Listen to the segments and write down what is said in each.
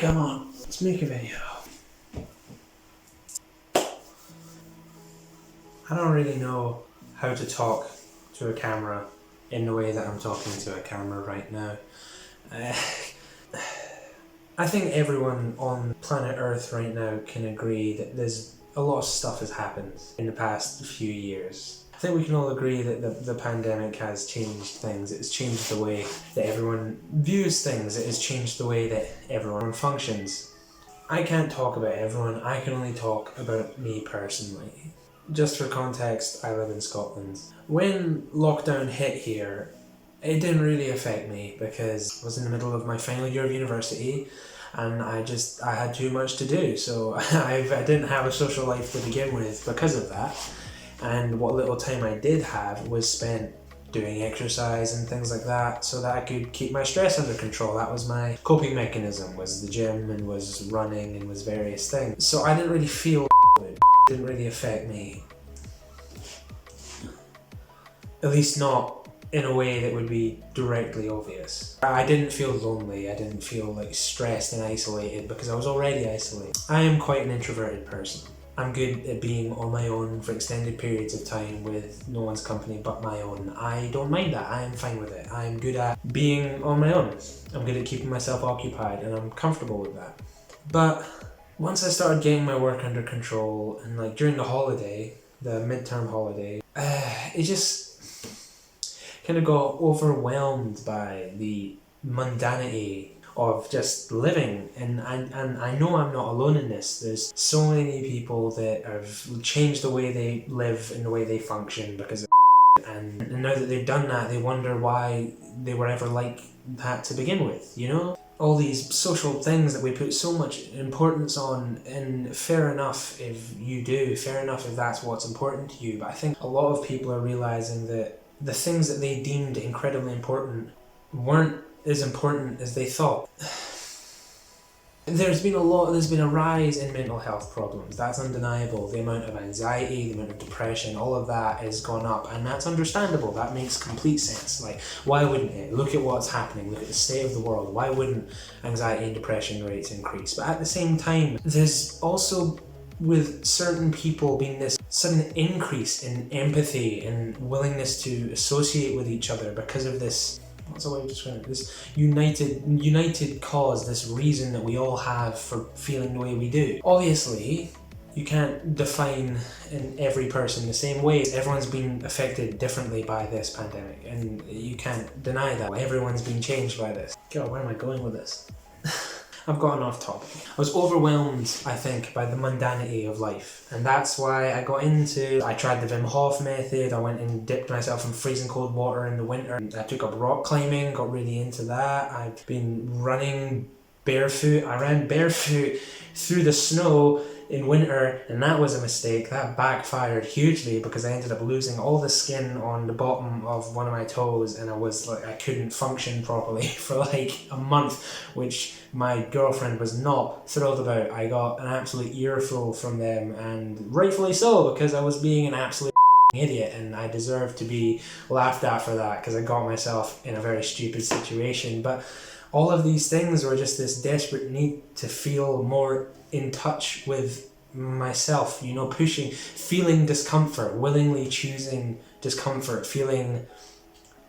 Come on, let's make a video. I don't really know how to talk to a camera in the way that I'm talking to a camera right now. I think everyone on planet Earth right now can agree that there's a lot of stuff has happened in the past few years. I think we can all agree that the pandemic has changed things. It's changed the way that everyone views things. It has changed the way that everyone functions. I can't talk about everyone. I can only talk about me personally. Just for context, I live in Scotland. When lockdown hit here, it didn't really affect me because I was in the middle of my final year of university and I had too much to do. So I didn't have a social life to begin with because of that. And what little time I did have was spent doing exercise and things like that so that I could keep my stress under control. That was my coping mechanism, was the gym and was running and was various things. So I didn't really feel it. Didn't really affect me. At least not in a way that would be directly obvious. I didn't feel lonely, I didn't feel like stressed and isolated because I was already isolated. I am quite an introverted person. I'm good at being on my own for extended periods of time with no one's company but my own. I don't mind that, I am fine with it. I'm good at being on my own. I'm good at keeping myself occupied and I'm comfortable with that. But once I started getting my work under control and like during the holiday, the midterm holiday, it just kind of got overwhelmed by the mundanity of just living, and I know I'm not alone in this. There's so many people that have changed the way they live and the way they function because of and now that they've done that, they wonder why they were ever like that to begin with, you know? All these social things that we put so much importance on, and fair enough if you do, fair enough if that's what's important to you, but I think a lot of people are realising that the things that they deemed incredibly important weren't as important as they thought. There's been a rise in mental health problems, that's undeniable. The amount of anxiety, the amount of depression, all of that has gone up, and that's understandable, that makes complete sense. Like, why wouldn't it? Look at what's happening, look at the state of the world, why wouldn't anxiety and depression rates increase? But at the same time, there's also, with certain people, been this sudden increase in empathy and willingness to associate with each other because of this, what's the way to describe it? This united cause, this reason that we all have for feeling the way we do. Obviously, you can't define in every person the same way. Everyone's been affected differently by this pandemic, and you can't deny that. Everyone's been changed by this. God, where am I going with this? I've gotten off topic. I was overwhelmed, I think, by the mundanity of life, and that's why I tried the Wim Hof method. I went and dipped myself in freezing cold water in the winter. I took up rock climbing, got really into that. I've been running barefoot. I ran barefoot through the snow in winter, and that was a mistake. That backfired hugely because I ended up losing all the skin on the bottom of one of my toes, and I couldn't function properly for like a month, which my girlfriend was not thrilled about. I got an absolute earful from them, and rightfully so, because I was being an absolute idiot, and I deserved to be laughed at for that because I got myself in a very stupid situation. But all of these things were just this desperate need to feel more in touch with myself, you know, feeling discomfort, willingly choosing discomfort, feeling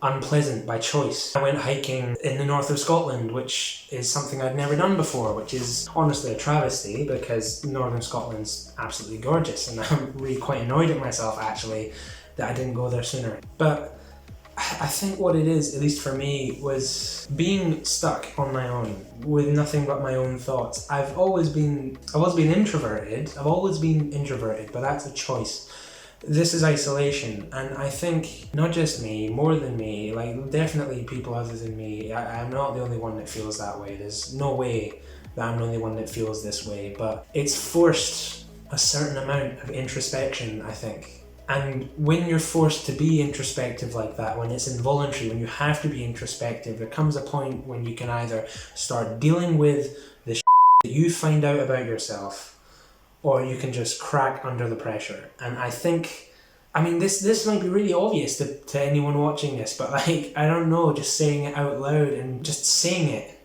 unpleasant by choice. I went hiking in the north of Scotland, which is something I'd never done before, which is honestly a travesty because northern Scotland's absolutely gorgeous, and I'm really quite annoyed at myself actually that I didn't go there sooner. But I think what it is, at least for me, was being stuck on my own with nothing but my own thoughts. I've always been introverted, but that's a choice. This is isolation, and I think not just me, more than me, like definitely people other than me. I'm not the only one that feels that way. There's no way that I'm the only one that feels this way, but it's forced a certain amount of introspection, I think. And when you're forced to be introspective like that, when it's involuntary, when you have to be introspective, there comes a point when you can either start dealing with the that you find out about yourself, or you can just crack under the pressure. And I think, this might be really obvious to anyone watching this, but like, I don't know, just saying it out loud and just saying it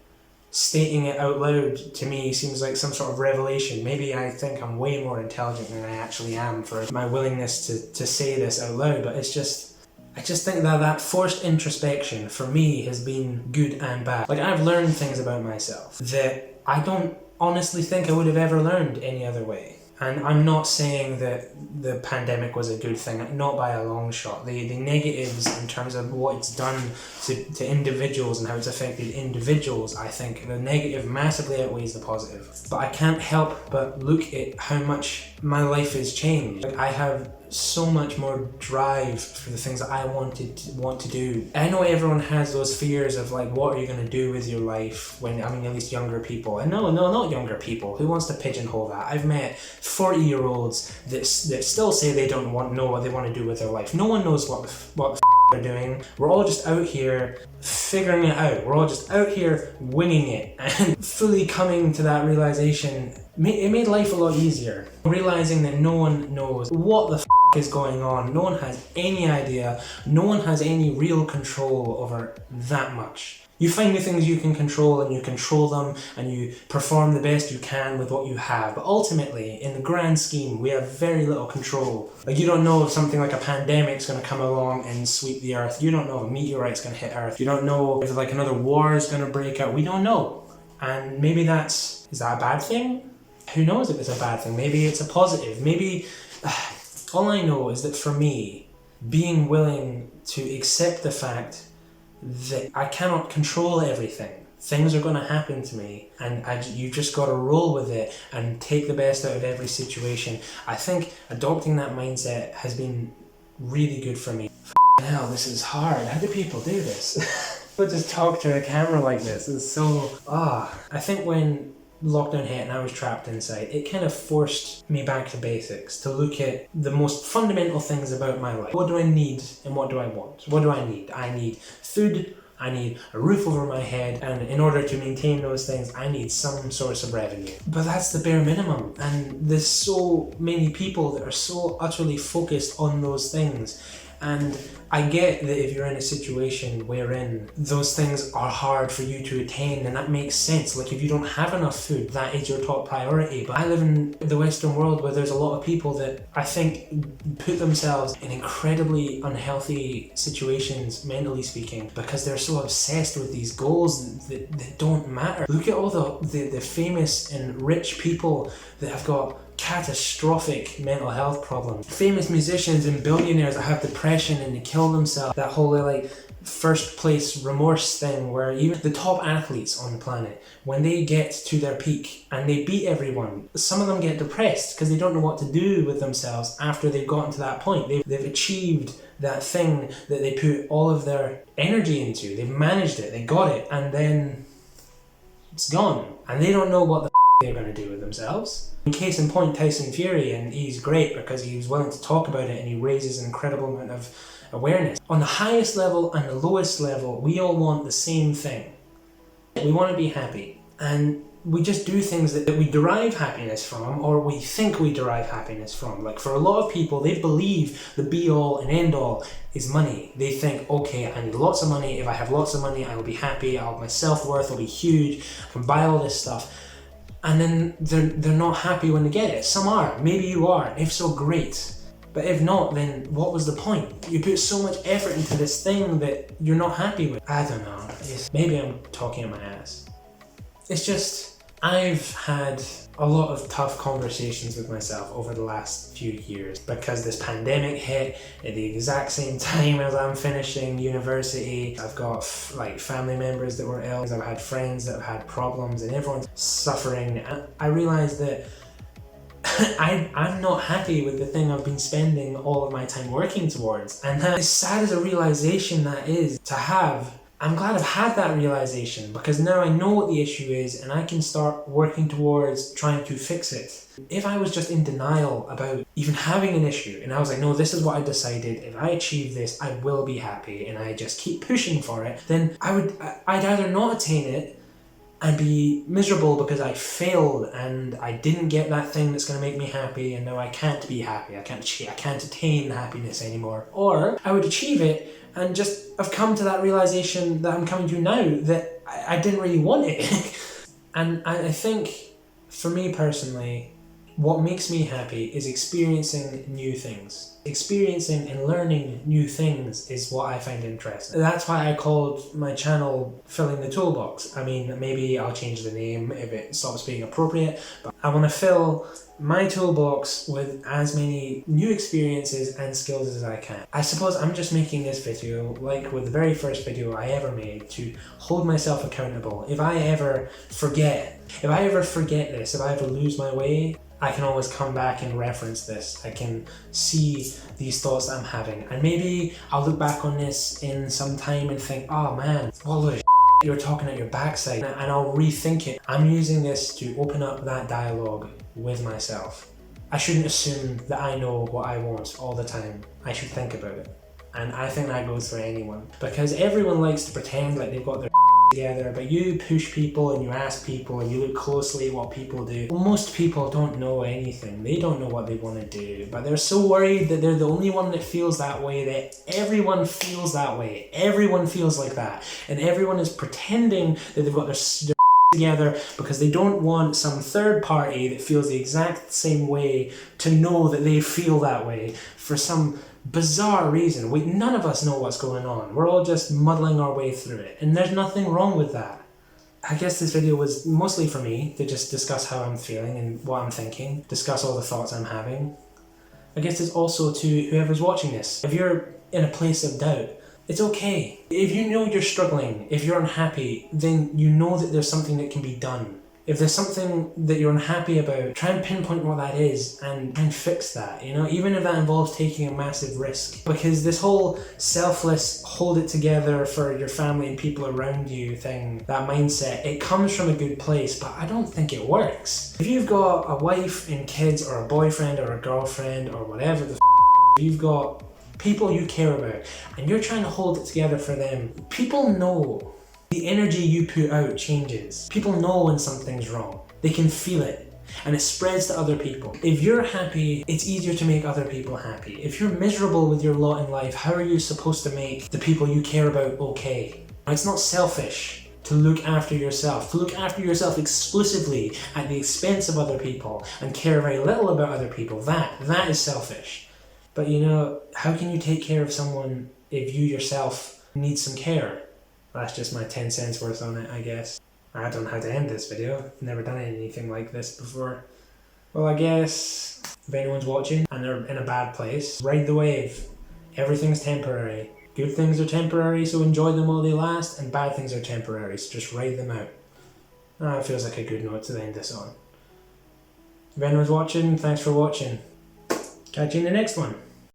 stating it out loud to me seems like some sort of revelation. Maybe I think I'm way more intelligent than I actually am for my willingness to say this out loud, but it's just, I just think that forced introspection for me has been good and bad. Like, I've learned things about myself that I don't honestly think I would have ever learned any other way. And I'm not saying that the pandemic was a good thing, not by a long shot. The negatives in terms of what it's done to individuals and how it's affected individuals, I think the negative massively outweighs the positive. But I can't help but look at how much my life has changed. Like, I have so much more drive for the things that I want to do. I know everyone has those fears of like, what are you going to do with your life when, I mean, at least younger people. And no, not younger people. Who wants to pigeonhole that? I've met 40-year-olds that still say they don't know what they want to do with their life. No one knows what the they're doing. We're all just out here figuring it out. We're all just out here winging it, and fully coming to that realization, it made life a lot easier. Realizing that no one knows what the is going on. No one has any idea. No one has any real control over that much. You find the things you can control and you control them and you perform the best you can with what you have. But ultimately, in the grand scheme, we have very little control. Like, you don't know if something like a pandemic's going to come along and sweep the earth. You don't know if a meteorite's going to hit Earth. You don't know if like another war is going to break out. We don't know. And maybe is that a bad thing? Who knows if it's a bad thing? Maybe it's a positive. Maybe, all I know is that for me, being willing to accept the fact that I cannot control everything. Things are going to happen to me, and you just got to roll with it and take the best out of every situation. I think adopting that mindset has been really good for me. Hell, this is hard. How do people do this? But just talk to a camera like this. It's so... I think when lockdown hit and I was trapped inside, it kind of forced me back to basics, to look at the most fundamental things about my life. What do I need and what do I want? What do I need? I need food, I need a roof over my head, and in order to maintain those things, I need some source of revenue. But that's the bare minimum, and there's so many people that are so utterly focused on those things. And I get that if you're in a situation wherein those things are hard for you to attain, then that makes sense. Like, if you don't have enough food, that is your top priority. But I live in the Western world where there's a lot of people that I think put themselves in incredibly unhealthy situations, mentally speaking, because they're so obsessed with these goals that don't matter. Look at all the famous and rich people that have got catastrophic mental health problems. Famous musicians and billionaires that have depression and they kill themselves. That whole like first place remorse thing, where even the top athletes on the planet, when they get to their peak and they beat everyone, some of them get depressed because they don't know what to do with themselves after they've gotten to that point. They've achieved that thing that they put all of their energy into. They've managed it, they got it, and then it's gone. And they don't know what the they're going to do with themselves. In case in point, Tyson Fury, and he's great because he was willing to talk about it and he raises an incredible amount of awareness. On the highest level and the lowest level, we all want the same thing. We want to be happy, and we just do things that we derive happiness from, or we think we derive happiness from. Like, for a lot of people, they believe the be-all and end-all is money. They think, okay, I need lots of money. If I have lots of money, I will be happy. My self-worth will be huge. I can buy all this stuff. And then they're not happy when they get it. Some are. Maybe you are. If so, great. But if not, then what was the point? You put so much effort into this thing that you're not happy with. I don't know. Maybe I'm talking at my ass. It's just, I've had a lot of tough conversations with myself over the last few years because this pandemic hit at the exact same time as I'm finishing university. I've got like family members that were ill. I've had friends that have had problems, and everyone's suffering. I realized that I'm not happy with the thing I've been spending all of my time working towards. And as sad as a realization that is to have, I'm glad I've had that realization, because now I know what the issue is and I can start working towards trying to fix it. If I was just in denial about even having an issue and I was like, no, this is what I decided, if I achieve this, I will be happy, and I just keep pushing for it, then I'd either not attain it and be miserable because I failed and I didn't get that thing that's going to make me happy, and now I can't be happy, I can't attain happiness anymore. Or I would achieve it and just have come to that realization that I'm coming to now, that I didn't really want it. And I think, for me personally, what makes me happy is experiencing new things. Experiencing and learning new things is what I find interesting. That's why I called my channel Filling the Toolbox. I mean, maybe I'll change the name if it stops being appropriate, but I want to fill my toolbox with as many new experiences and skills as I can. I suppose I'm just making this video, like with the very first video I ever made, to hold myself accountable. If I ever forget this, if I ever lose my way, I can always come back and reference this. I can see these thoughts that I'm having. And maybe I'll look back on this in some time and think, oh man, all the you're talking at your backside, and I'll rethink it. I'm using this to open up that dialogue with myself. I shouldn't assume that I know what I want all the time. I should think about it. And I think that goes for anyone. Because everyone likes to pretend like they've got their together, but you push people and you ask people and you look closely at what people do. Well, most people don't know anything. They don't know what they want to do, but they're so worried that they're the only one that feels that way, that everyone feels that way. Everyone feels like that. And everyone is pretending that they've got their together because they don't want some third party that feels the exact same way to know that they feel that way for some bizarre reason. None of us know what's going on. We're all just muddling our way through it, and there's nothing wrong with that. I guess this video was mostly for me to just discuss how I'm feeling and what I'm thinking, discuss all the thoughts I'm having. I guess it's also to whoever's watching this. If you're in a place of doubt, it's okay. If you know you're struggling, if you're unhappy, then you know that there's something that can be done. If there's something that you're unhappy about, try and pinpoint what that is and try and fix that, you know, even if that involves taking a massive risk. Because this whole selfless, hold it together for your family and people around you thing, that mindset, it comes from a good place, but I don't think it works. If you've got a wife and kids or a boyfriend or a girlfriend or whatever the you've got people you care about and you're trying to hold it together for them, people know. The energy you put out changes. People know when something's wrong. They can feel it, and it spreads to other people. If you're happy, it's easier to make other people happy. If you're miserable with your lot in life, how are you supposed to make the people you care about okay? It's not selfish to look after yourself exclusively at the expense of other people and care very little about other people. That is selfish. But you know, how can you take care of someone if you yourself need some care? That's just my 10 cents worth on it, I guess. I don't know how to end this video. I've never done anything like this before. Well, I guess if anyone's watching and they're in a bad place, ride the wave. Everything's temporary. Good things are temporary, so enjoy them while they last, and bad things are temporary, so just ride them out. It feels like a good note to end this on. If anyone's watching, thanks for watching. Catch you in the next one.